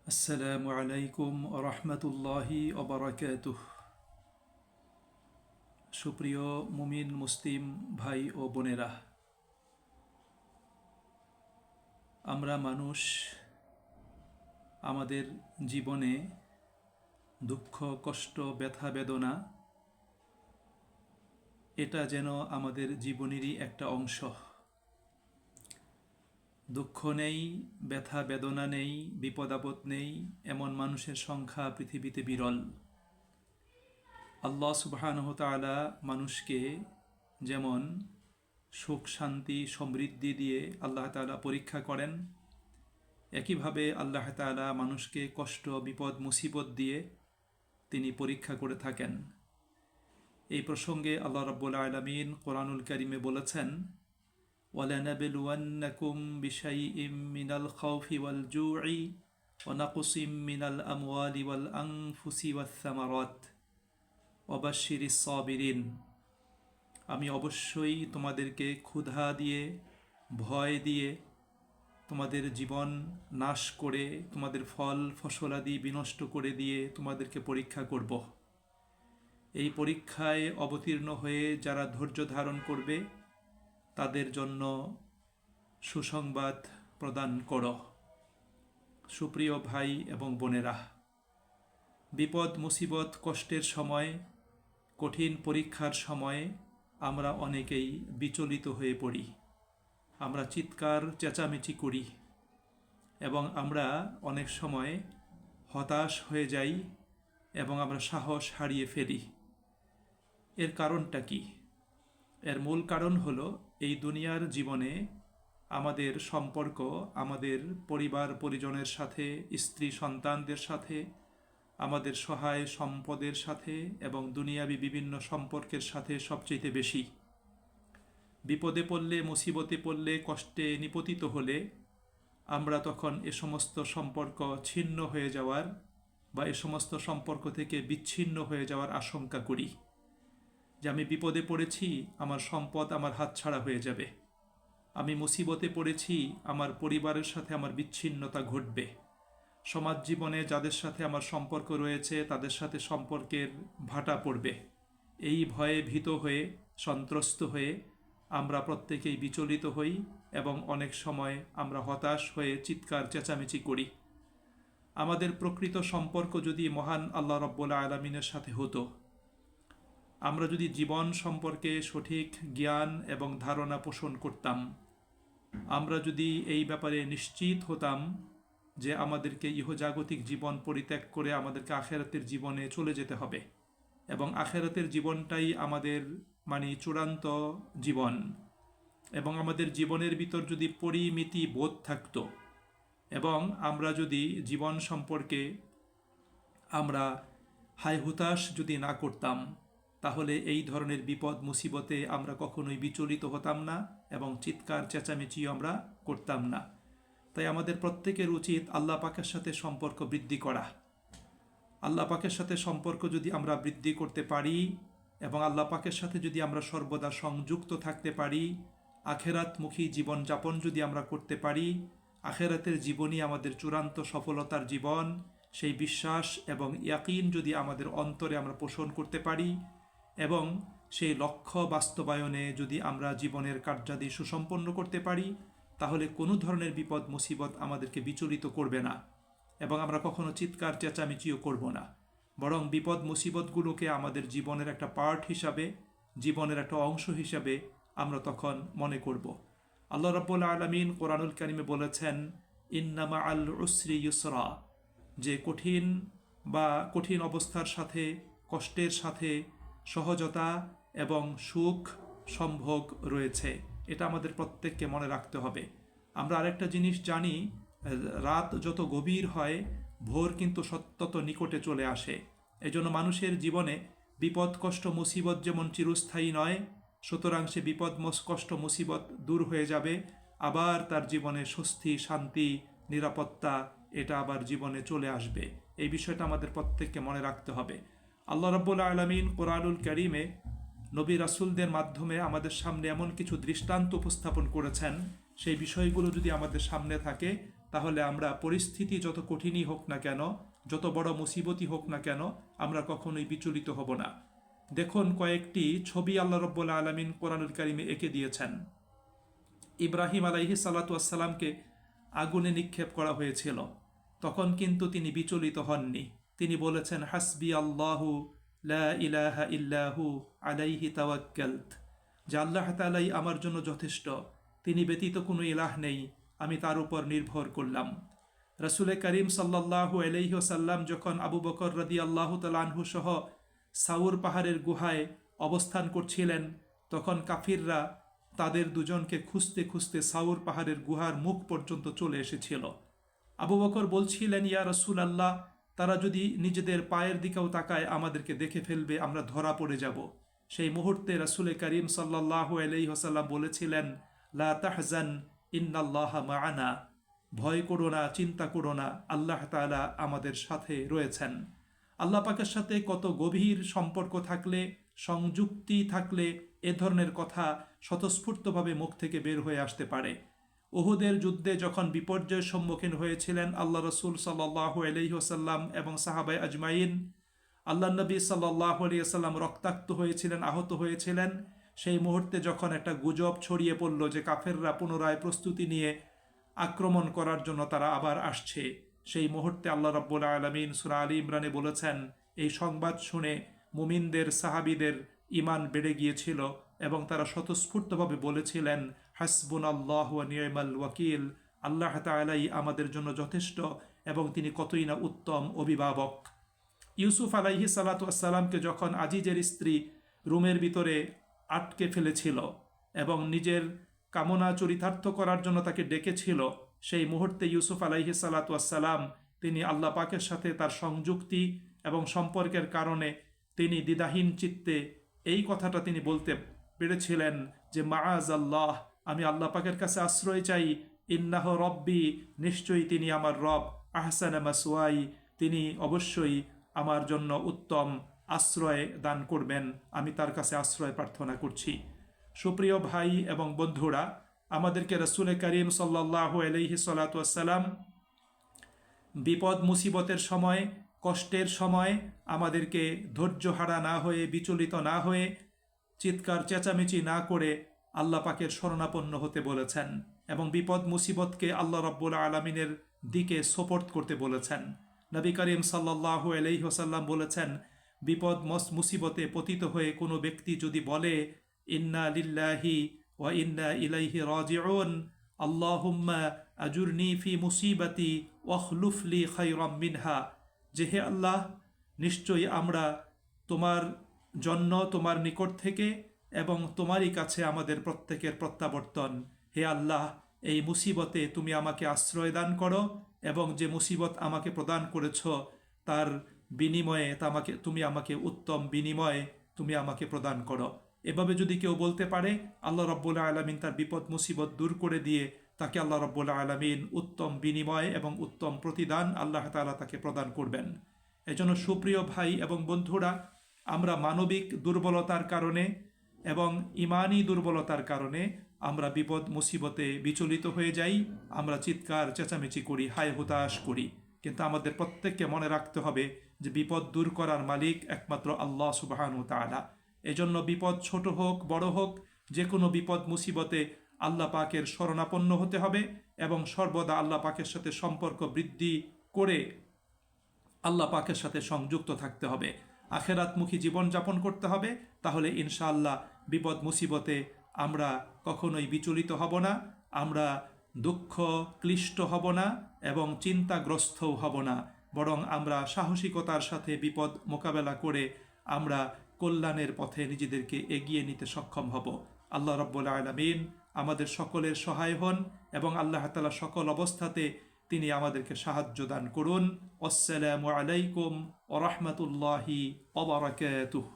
আসসালামু আলাইকুম রহমতুল্লাহি ওবরাকাতুহ। সুপ্রিয় মুমিন মুসলিম ভাই ও বোনেরা, আমরা মানুষ আমাদের জীবনে দুঃখ, কষ্ট, ব্যথা, বেদনা এটা যেন আমাদের জীবনেরই একটা অংশ। দুঃখ নেই, ব্যথা বেদনা নেই, বিপদ আপদ নেই এমন মানুষের সংখ্যা পৃথিবীতে বিরল। আল্লাহ সুবহানাহু ওয়া তাআলা মানুষকে যেমন সুখ, শান্তি, সমৃদ্ধি দিয়ে আল্লাহ তাআলা পরীক্ষা করেন, একইভাবে আল্লাহ তাআলা মানুষকে কষ্ট, বিপদ, মুসিবত দিয়ে তিনি পরীক্ষা করে থাকেন। এই প্রসঙ্গে আল্লাহ রাব্বুল আলামিন কোরআনুল কারীমে বলেছেন, ওয়ালানাবলুওয়ান্নাকুম বিশাইইম মিনাল খাউফি ওয়াল জুই ওয়া নাকসিম মিনাল আমওয়ালি ওয়াল আনফুসি ওয়াস সামারাত ওয়াবাশশিরিস সাবিরিন। আমি অবশ্যই তোমাদেরকে ক্ষুধা দিয়ে, ভয় দিয়ে, তোমাদের জীবন নাশ করে, তোমাদের ফল ফসলাদি বিনষ্ট করে দিয়ে তোমাদেরকে পরীক্ষা করব। এই পরীক্ষায় অবতীর্ণ হয়ে যারা ধৈর্য ধারণ করবে তাদের জন্য সুসংবাদ প্রদান করো। সুপ্রিয় ভাই এবং বোনেরা, বিপদ, মুসিবত, কষ্টের সময়, কঠিন পরীক্ষার সময়ে আমরা অনেকেই বিচলিত হয়ে পড়ি। আমরা চিৎকার চেঁচামেচি করি এবং আমরা অনেক সময় হতাশ হয়ে যাই এবং আমরা সাহস হারিয়ে ফেলি। এর কারণটা কি? এর মূল কারণ হলো এই দুনিয়ার জীবনে আমাদের সম্পর্ক আমাদের পরিবার পরিজনের সাথে, স্ত্রী সন্তানদের সাথে, আমাদের সহায় সম্পদের সাথে এবং দুনিয়াবি বিভিন্ন সম্পর্কের সাথে সবচেয়ে বেশি। বিপদে পড়লে, মুসিবতে পড়লে, কষ্টে নিপতিত হলে আমরা তখন এ সমস্ত সম্পর্ক ছিন্ন হয়ে যাওয়ার বা এ সমস্ত সম্পর্ক থেকে বিচ্ছিন্ন হয়ে যাওয়ার আশঙ্কা করি, যে আমি বিপদে পড়েছি, আমার সম্পদ আমার হাতছাড়া হয়ে যাবে। আমি মুসিবতে পড়েছি, আমার পরিবারের সাথে আমার বিচ্ছিন্নতা ঘটবে। সমাজ জীবনে যাদের সাথে আমার সম্পর্ক রয়েছে তাদের সাথে সম্পর্কের ভাটা পড়বে। এই ভয়ে ভীত হয়ে, সন্ত্রস্ত হয়ে আমরা প্রত্যেকেই বিচলিত হই এবং অনেক সময় আমরা হতাশ হয়ে চিৎকার চেঁচামেচি করি। আমাদের প্রকৃত সম্পর্ক যদি মহান আল্লাহ রাব্বুল আলামিনের সাথে হতো, আমরা যদি জীবন সম্পর্কে সঠিক জ্ঞান এবং ধারণা পোষণ করতাম, আমরা যদি এই ব্যাপারে নিশ্চিত হতাম যে আমাদেরকে ইহজাগতিক জীবন পরিত্যাগ করে আমাদেরকে আখেরাতের জীবনে চলে যেতে হবে এবং আখেরাতের জীবনটাই আমাদের চূড়ান্ত জীবন, এবং আমাদের জীবনের ভিতর যদি পরিমিতি বোধ থাকতো এবং আমরা যদি জীবন সম্পর্কে আমরা হায়-হুতাশ যদি না করতাম, তাহলে এই ধরনের বিপদ মুসিবতে আমরা কখনোই বিচলিত হতাম না এবং চিৎকার চেঁচামেচিও আমরা করতাম না। তাই আমাদের প্রত্যেকের উচিত আল্লাহ পাকের সাথে সম্পর্ক বৃদ্ধি করা। আল্লাহ পাকের সাথে সম্পর্ক যদি আমরা বৃদ্ধি করতে পারি এবং আল্লাহ পাকের সাথে যদি আমরা সর্বদা সংযুক্ত থাকতে পারি, আখেরাতমুখী জীবনযাপন যদি আমরা করতে পারি, আখেরাতের জীবনই আমাদের চূড়ান্ত সফলতার জীবন, সেই বিশ্বাস এবং ইয়াকিন যদি আমাদের অন্তরে আমরা পোষণ করতে পারি এবং সেই লক্ষ্য বাস্তবায়নে যদি আমরা জীবনের কার্যাদি সুসম্পন্ন করতে পারি, তাহলে কোনো ধরনের বিপদ মুসিবত আমাদেরকে বিচলিত করবে না এবং আমরা কখনো চিৎকার চেঁচামেচিও করব না। বরং বিপদ মুসিবতগুলোকে আমাদের জীবনের একটা পার্ট হিসাবে, জীবনের একটা অংশ হিসাবে আমরা তখন মনে করব। আল্লাহ রাব্বুল আলামিন কোরআনুল কারীমে বলেছেন, ইন্না মাআল উসরি ইউসরা, যে কঠিন অবস্থার সাথে, কষ্টের সাথে সহজতা এবং সুখ সম্ভোগ রয়েছে। এটা আমাদের প্রত্যেককে মনে রাখতে হবে। আমরা আরেকটা জিনিস জানি, রাত যত গভীর হয় ভোর কিন্তু তত নিকটে চলে আসে। এজন্য মানুষের জীবনে বিপদ, কষ্ট, মুসিবত যেমন চিরস্থায়ী নয়, সুতরাং সে বিপদ, কষ্ট, মুসিবত দূর হয়ে যাবে, আবার তার জীবনে স্বস্তি, শান্তি, নিরাপত্তা এটা আবার জীবনে চলে আসবে। এই বিষয়টা আমাদের প্রত্যেককে মনে রাখতে হবে। আল্লাহ রাব্বুল আলামিন কোরআনুল কারীমে নবী রাসূলদের মাধ্যমে আমাদের সামনে এমন কিছু দৃষ্টান্ত উপস্থাপন করেছেন, সেই বিষয়গুলো যদি আমাদের সামনে থাকে তাহলে আমরা পরিস্থিতি যত কঠিনই হোক না কেন, যত বড় মুসিবতই হোক না কেন, আমরা কখনোই বিচলিত হব না। দেখুন, কয়েকটি ছবি আল্লাহ রাব্বুল আলামিন কোরআনুল কারীমে এঁকে দিয়েছেন। ইব্রাহিম আলাইহিস সালাতু ওয়াস সালামকে আগুনে নিক্ষেপ করা হয়েছিল, তখন কিন্তু তিনি বিচলিত হননি। তিনি বলেছেন, হাসবি আল্লাহু লা ইলাহা ইল্লাহু আলাইহি তাওয়াক্কালত, যে আল্লাহ তাআলাই আমার জন্য যথেষ্ট, তিনি ব্যতীত কোনো ইলাহ নেই, আমি তার উপর নির্ভর করলাম। রাসূল করিম সাল্লাল্লাহু আলাইহি ওয়াসাল্লাম যখন আবু বকর রাদিয়াল্লাহু তাআলা আনহু সহ সাউর পাহাড়ের গুহায় অবস্থান করছিলেন, তখন কাফিররা তাদের দুজনকে খুঁজতে খুঁজতে সাউর পাহাড়ের গুহার মুখ পর্যন্ত চলে এসেছিল। আবু বকর বলছিলেন, ইয়া রাসূলুল্লাহ, তারা যদি নিজেদের পায়ের দিকেও তাকায় আমাদেরকে দেখে ফেলবে, আমরা ধরা পড়ে যাব। সেই মুহূর্তে রাসূল করিম সাল্লাল্লাহু আলাইহি ওয়াসাল্লাম বলেছিলেন, লা তাহজান ইন্নাল্লাহা মা'ানা, ভয় করো না, চিন্তা করো না, আল্লাহ তাআলা আমাদের সাথে রয়েছেন। আল্লাহ পাকের সাথে কত গভীর সম্পর্ক থাকলে, সংযুক্তি থাকলে এ ধরনের কথা স্বতঃস্ফূর্তভাবে মুখ থেকে বের হয়ে আসতে পারে। উহুদের যুদ্ধে যখন বিপর্যয়ের সম্মুখীন হয়েছিলেন আল্লাহ রসুল সাল্লাল্লাহু আলাইহি ওয়াসাল্লাম এবং সাহাবায়ে আজমাইন, আল্লাহ নবী সাল্লাল্লাহু আলাইহি ওয়াসাল্লাম রক্তাক্ত হয়েছিলেন, আহত হয়েছিলেন। সেই মুহূর্তে যখন একটা গুজব ছড়িয়ে পড়ল যে কাফেররা পুনরায় প্রস্তুতি নিয়ে আক্রমণ করার জন্য তারা আবার আসছে, সেই মুহূর্তে আল্লাহ রাব্বুল আলামিন সূরা আলী ইমরানে বলেছেন, এই সংবাদ শুনে মুমিনদের, সাহাবীদের ঈমান বেড়ে গিয়েছিল এবং তারা স্বতঃস্ফূর্তভাবে বলেছিলেন, হাসবুনাল্লাহু ওয়া নি'মাল ওয়াকিল, আল্লাহ তাআলাই আমাদের জন্য যথেষ্ট এবং তিনি কতই না উত্তম অভিভাবক। ইউসুফ আলাইহিস সালাতু ওয়াস সালামকে যখন আজিজের স্ত্রী রুমের ভিতরে আটকে ফেলেছিল এবং নিজের কামনা চরিতার্থ করার জন্য তাকে ডেকেছিল, সেই মুহূর্তে ইউসুফ আলাইহিস সালাতু ওয়াস সালাম তিনি আল্লাহ পাকের সাথে তার সংযুক্তি এবং সম্পর্কের কারণে তিনি দ্বিধাহীন চিত্তে এই কথাটা তিনি বলতে পেরেছিলেন যে মাআযাল্লাহ, আমি আল্লাহ পাকের কাছে আশ্রয় চাই, ইন্নাহু রব্বি, নিশ্চয়ই তিনি আমার রব, আহসানা মাসওয়াই, তিনি অবশ্যই আমার জন্য উত্তম আশ্রয় দান করবেন, আমি তার কাছে আশ্রয় প্রার্থনা করছি। সুপ্রিয় ভাই এবং বন্ধুরা, আমাদেরকে রাসূল করিম সাল্লাল্লাহু আলাইহি সাল্লাতু ওয়াস সালাম বিপদ মুসিবতের সময়, কষ্টের সময় আমাদেরকে ধৈর্যহারা না হয়ে, বিচলিত না হয়ে, চিৎকার চেঁচামেচি না করে আল্লাহ পাকের শরণাপন্ন হতে বলেছেন এবং বিপদ মুসিবতকে আল্লাহ রাব্বুল আলামিনের দিকে সোপর্দ করতে বলেছেন। নবী করিম সাল্লাল্লাহু আলাইহি ওয়াসাল্লাম বলেছেন, বিপদ মুসিবতে পতিত হয়ে কোনো ব্যক্তি যদি বলে, ইন্না লিল্লাহি ওয়া ইন্না ইলাইহি রাজিউন, আল্লাহুম্মা আজুরনি ফি মুসিবাতি ওয়াখলুফ লি খায়রাম মিনহা, যে হে আল্লাহ, নিশ্চয়ই আমরা তোমার জন্য, তোমার নিকট থেকে এবং তোমারই কাছে আমাদের প্রত্যেকের প্রত্যাবর্তন। হে আল্লাহ, এই মুসিবতে তুমি আমাকে আশ্রয় দান করো এবং যে মুসিবত আমাকে প্রদান করেছ তার বিনিময়ে তুমি আমাকে উত্তম বিনিময়ে তুমি আমাকে প্রদান করো। এভাবে যদি কেউ বলতে পারে, আল্লাহ রাব্বুল আলামিন তার বিপদ মুসিবত দূর করে দিয়ে তাকে আল্লাহ রাব্বুল আলামিন উত্তম বিনিময় এবং উত্তম প্রতিদান আল্লাহ তাআলা তাকে প্রদান করবেন। এজন্য সুপ্রিয় ভাই এবং বন্ধুরা, আমরা মানবিক দুর্বলতার কারণে এবং ইমানি দুর্বলতার কারণে আমরা বিপদ মুসিবতে বিচলিত হয়ে যাই, আমরা চিৎকার চেঁচামেচি করি, হায় হুতাশ করি। কিন্তু আমাদের প্রত্যেককে মনে রাখতে হবে যে বিপদ দূর করার মালিক একমাত্র আল্লাহ সুবহানাহু ওয়া তাআলা। এজন্য বিপদ ছোট হোক বড় হোক, যে কোনো বিপদ মুসিবতে আল্লাহ পাকের শরণাপন্ন হতে হবে এবং সর্বদা আল্লাহ পাকের সাথে সম্পর্ক বৃদ্ধি করে আল্লাহ পাকের সাথে সংযুক্ত থাকতে হবে, আখেরাতমুখী জীবনযাপন করতে হবে। তাহলে ইনশাআল্লাহ বিপদ মুসিবতে আমরা কখনোই বিচলিত হব না, আমরা দুঃখ ক্লিষ্ট হব না এবং চিন্তাগ্রস্তও হব না, বরং আমরা সাহসিকতার সাথে বিপদ মোকাবেলা করে আমরা কল্যাণের পথে নিজেদেরকে এগিয়ে নিতে সক্ষম হব। আল্লাহ রাব্বুল আলামিন আমাদের সকলের সহায় হন এবং আল্লাহ তাআলা সকল অবস্থাতে তিনি আমাদেরকে সাহায্য দান করুন। আসসালামু আলাইকুম ওয়া রাহমাতুল্লাহি ওয়া বারাকাতুহু।